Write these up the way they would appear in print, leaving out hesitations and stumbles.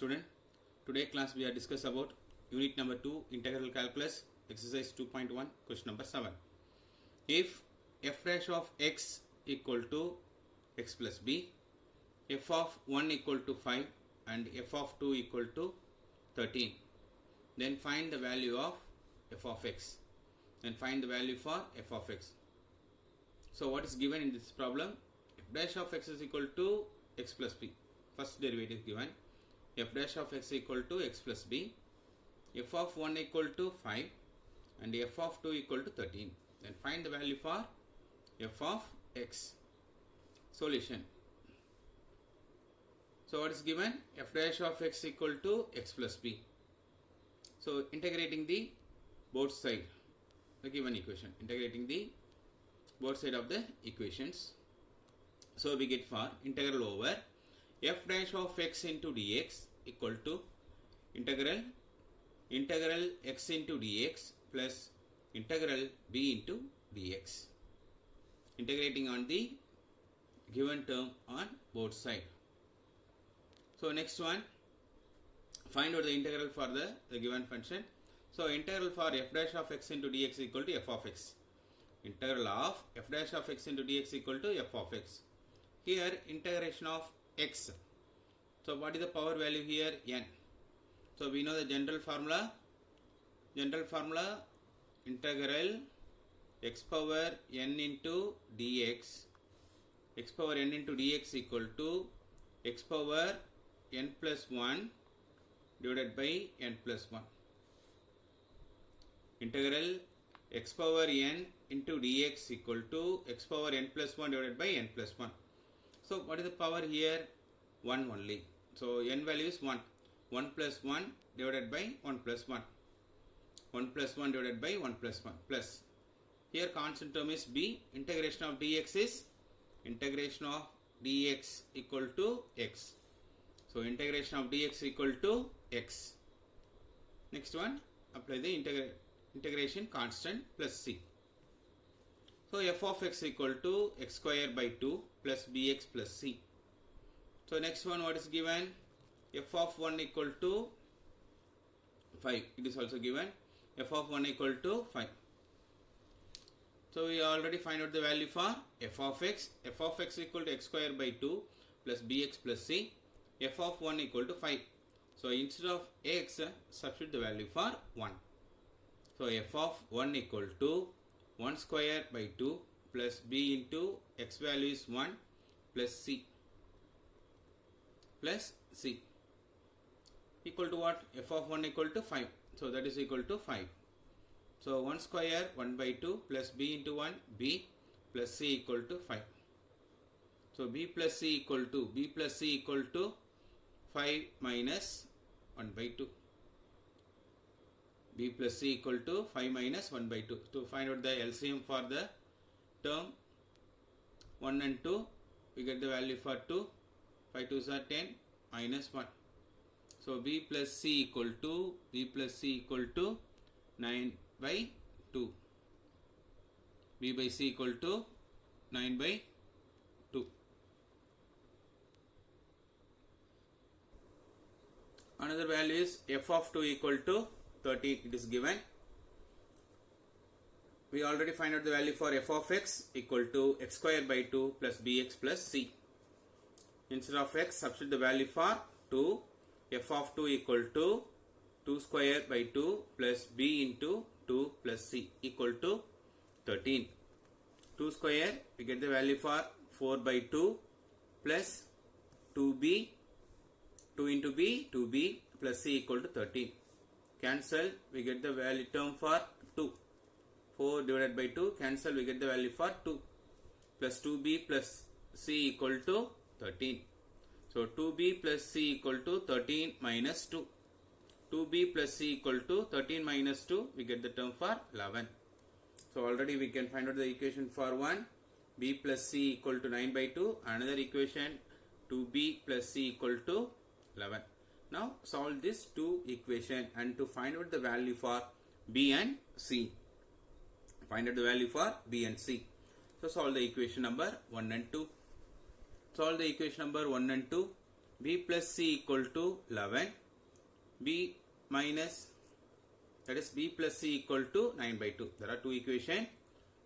student. Today class we are discuss about unit number 2 integral calculus exercise 2.1 question number 7. If f dash of x equal to x plus b, f of 1 equal to 5 and f of 2 equal to 13, then find the value of f of x. Then find the value for f of x. So what is given in this problem? F dash of x is equal to x plus b. First derivative given. F dash of x equal to x plus b. F of 1 equal to 5 and f of 2 equal to 13. Then find the value for f of x. Solution. So what is given? F dash of x equal to x plus b. So integrating the both side, the given equation, integrating the both side of the equations. So we get for integral over f dash of x into dx equal to integral x into dx plus integral b into dx. Integrating on the given term on both sides. So next one, find out the integral for the given function. So integral for f dash of x into dx equal to f of x. Integral of f dash of x into dx equal to f of x. Here integration of x. So what is the power value here? N. So we know the general formula. Integral x power n into dx. X power n into dx equal to x power n plus 1 divided by n plus 1. Integral x power n into dx equal to x power n plus 1 divided by n plus 1. So what is the power here? 1 only. So n value is 1. 1 plus 1 divided by 1 plus 1. 1 plus 1 divided by 1 plus 1 plus. Here constant term is b. Integration of dx is integration of dx equal to x. So integration of dx equal to x. Next one, apply the integration constant plus c. So f of x equal to x square by 2 plus bx plus c. So next one, what is given? F of 1 equal to 5. It is also given. F of 1 equal to 5. So we already find out the value for f of x. F of x equal to x square by 2 plus bx plus c. F of 1 equal to 5. So instead of x, substitute the value for 1. So f of 1 equal to 1 square by 2 plus b into x value is 1 plus c equal to what? F of 1 equal to 5. So that is equal to 5. So 1 square 1 by 2 plus b into 1 b plus c equal to 5. So b plus c equal to 5 minus 1 by 2. B plus c equal to 5 minus 1 by 2. To find out the LCM for the term 1 and 2, we get the value for 2. 5 2s are 10 minus 1. So b plus c equal to 9 by 2. b by c equal to 9 by 2. Another value is f of 2 equal to 13. It is given. We already find out the value for f of x equal to x square by 2 plus bx plus c. Instead of x, substitute the value for 2. F of 2 equal to 2 square by 2 plus b into 2 plus c equal to 13. 2 square, we get the value for 4 by 2 plus 2b, 2 into b, 2b plus c equal to 13. Cancel, we get the value term for 2. 4 divided by 2, cancel, we get the value for 2 plus 2b plus c equal to 13. So 2b plus c equal to 13 minus 2. 2b plus c equal to 13 minus 2, we get the term for 11. So already we can find out the equation for 1. B plus c equal to 9 by 2. Another equation 2b plus c equal to 11. Now solve this two equation and to find out the value for b and c. Find out the value for b and c. So solve the equation number 1 and 2. Solve the equation number 1 and 2. b plus c equal to 11, b minus, that is b plus c equal to 9 by 2. There are two equations.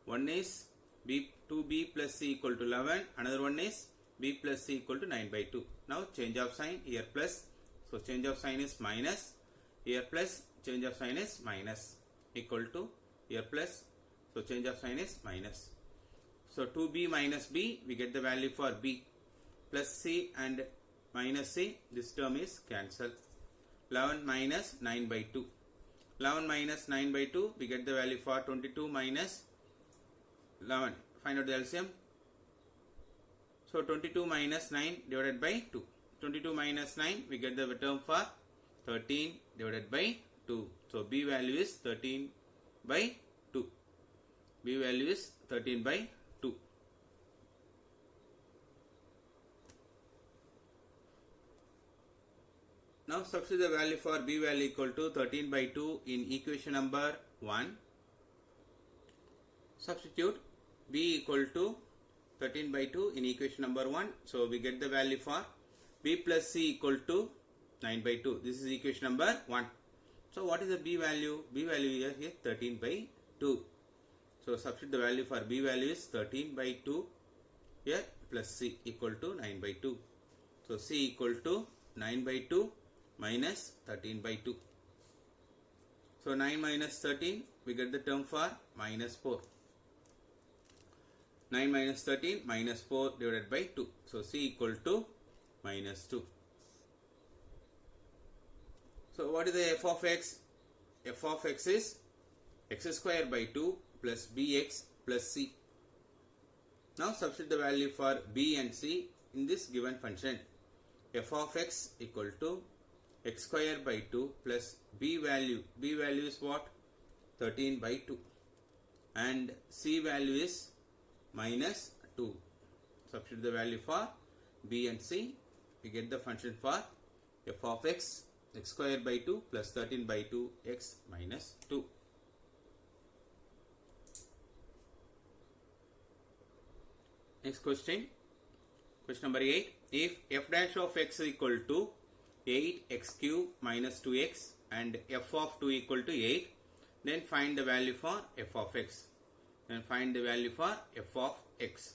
One is 2b plus c equal to 11, another one is b plus c equal to 9 by 2. Now change of sign, here plus, so change of sign is minus, here plus, change of sign is minus, equal to here plus, so change of sign is minus. So 2b minus b, we get the value for b, plus c and minus c, this term is cancelled. 11 minus 9 by 2. 11 minus 9 by 2, we get the value for 22 minus 11. Find out the LCM. So 22 minus 9 divided by 2. 22 minus 9, we get the term for 13 divided by 2. So b value is 13 by 2. B value is 13 by 2. Now substitute the value for b value equal to 13 by 2 in equation number 1. Substitute b equal to 13 by 2 in equation number 1. So we get the value for b plus c equal to 9 by 2. This is equation number 1. So what is the b value? B value here 13 by 2. So substitute the value for b value is 13 by 2 here plus c equal to 9 by 2. So c equal to 9 by 2 minus 13 by 2. So 9 minus 13, we get the term for minus 4. 9 minus 13 minus 4 divided by 2. So c equal to minus 2. So what is the f of x? F of x is x square by 2 plus bx plus c. Now substitute the value for b and c in this given function. F of x equal to x square by 2 plus b value. B value is what? 13 by 2. And c value is minus 2. Substitute the value for b and c. We get the function for f of x, x square by 2 plus 13 by 2 x minus 2. Next question. Question number 8. If f dash of x is equal to 8x cube minus 2x and f of 2 equal to 8, then find the value for f of x. Then find the value for f of x.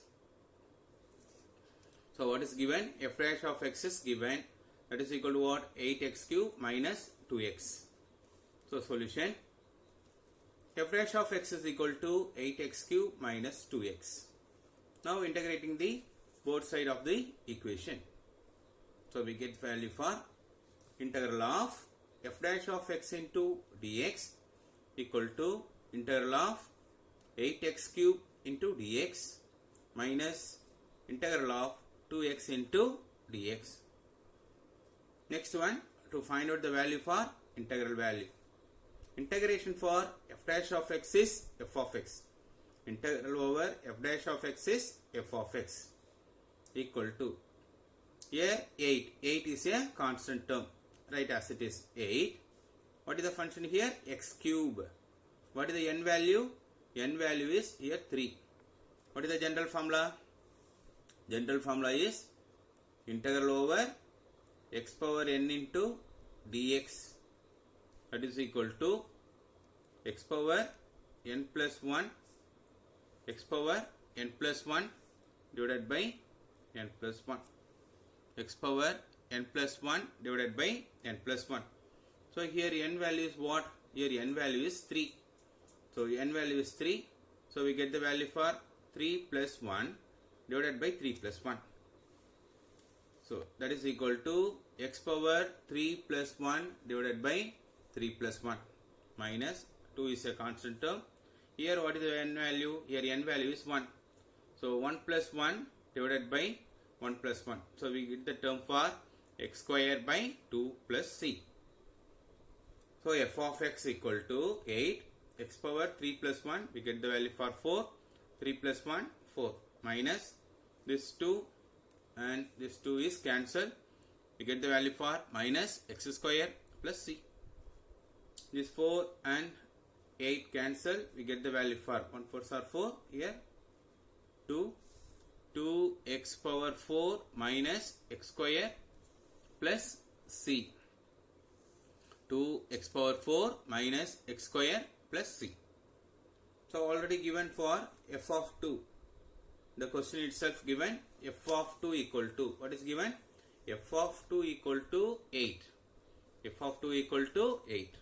So what is given? F dash of x is given. That is equal to what? 8x cube minus 2x. So solution. F dash of x is equal to 8x cube minus 2x. Now integrating the both side of the equation. So we get value for integral of f dash of x into dx equal to integral of 8x cube into dx minus integral of 2x into dx. Next one, to find out the value for integral value. Integration for f dash of x is f of x. Integral over f dash of x is f of x equal to, here 8. 8 is a constant term. Write as it is 8. What is the function here? X cube. What is the n value? N value is here 3. What is the general formula? General formula is integral over x power n into dx. That is equal to x power n plus 1, x power n plus 1 divided by n plus 1. X power n plus 1 divided by n plus 1. So here n value is what? Here n value is 3. So n value is 3. So we get the value for 3 plus 1 divided by 3 plus 1. So that is equal to x power 3 plus 1 divided by 3 plus 1 minus 2 is a constant term. Here what is the n value? Here n value is 1. So 1 plus 1 divided by 1 plus 1. So we get the term for x square by 2 plus c. So f of x equal to 8. X power 3 plus 1, we get the value for 4. 3 plus 1, 4 minus this 2 and this 2 is cancelled. We get the value for minus x square plus c. This 4 and 8 cancel. We get the value for 1 4s are 4 here. 2 x power 4 minus x square plus c. 2x power 4 minus x square plus c. So already given for f of 2. The question itself given f of 2 equal to, what is given? F of 2 equal to 8. F of 2 equal to 8.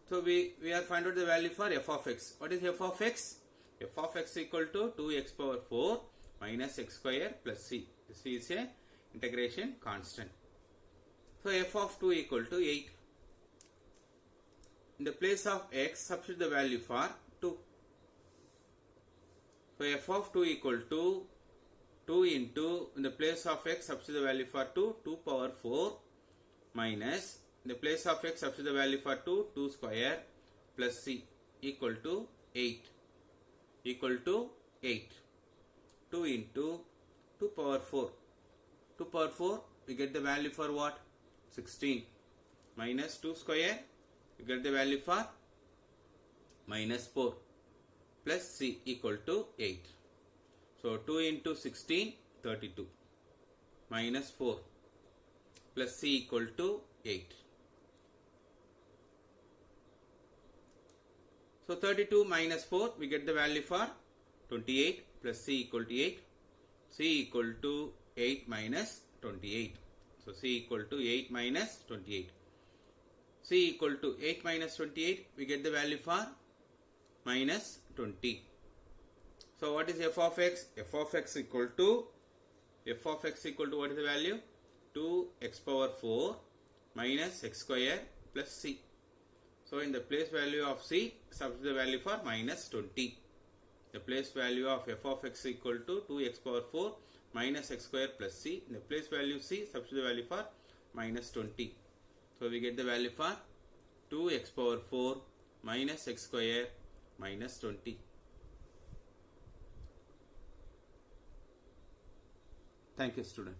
So we are find out the value for f of x. What is f of x? F of x equal to 2x power 4 minus x square plus c. C is a integration constant. So f of 2 equal to 8. In the place of x, substitute the value for 2. So f of 2 equal to 2 into, in the place of x, substitute the value for 2, 2 power 4 minus, in the place of x, substitute the value for 2, 2 square plus c equal to 8. Equal to 8. 2 into 2 power 4. 2 power 4, we get the value for what? 16. Minus 2 square, we get the value for minus 4. Plus c equal to 8. So 2 into 16, 32. Minus 4. Plus c equal to 8. So 32 minus 4, we get the value for 28 plus c equal to 8. C equal to 8 minus 28. So c equal to 8 minus 28. C equal to 8 minus 28, we get the value for minus 20. So what is f of x? F of x equal to what is the value? 2x power 4 minus x square plus c. So in the place value of c, substitute the value for minus 20. The place value of f of x equal to 2x power 4 minus x square plus c. In the place value c, substitute the value for minus 20. So we get the value for 2x power 4 minus x square minus 20. Thank you, student.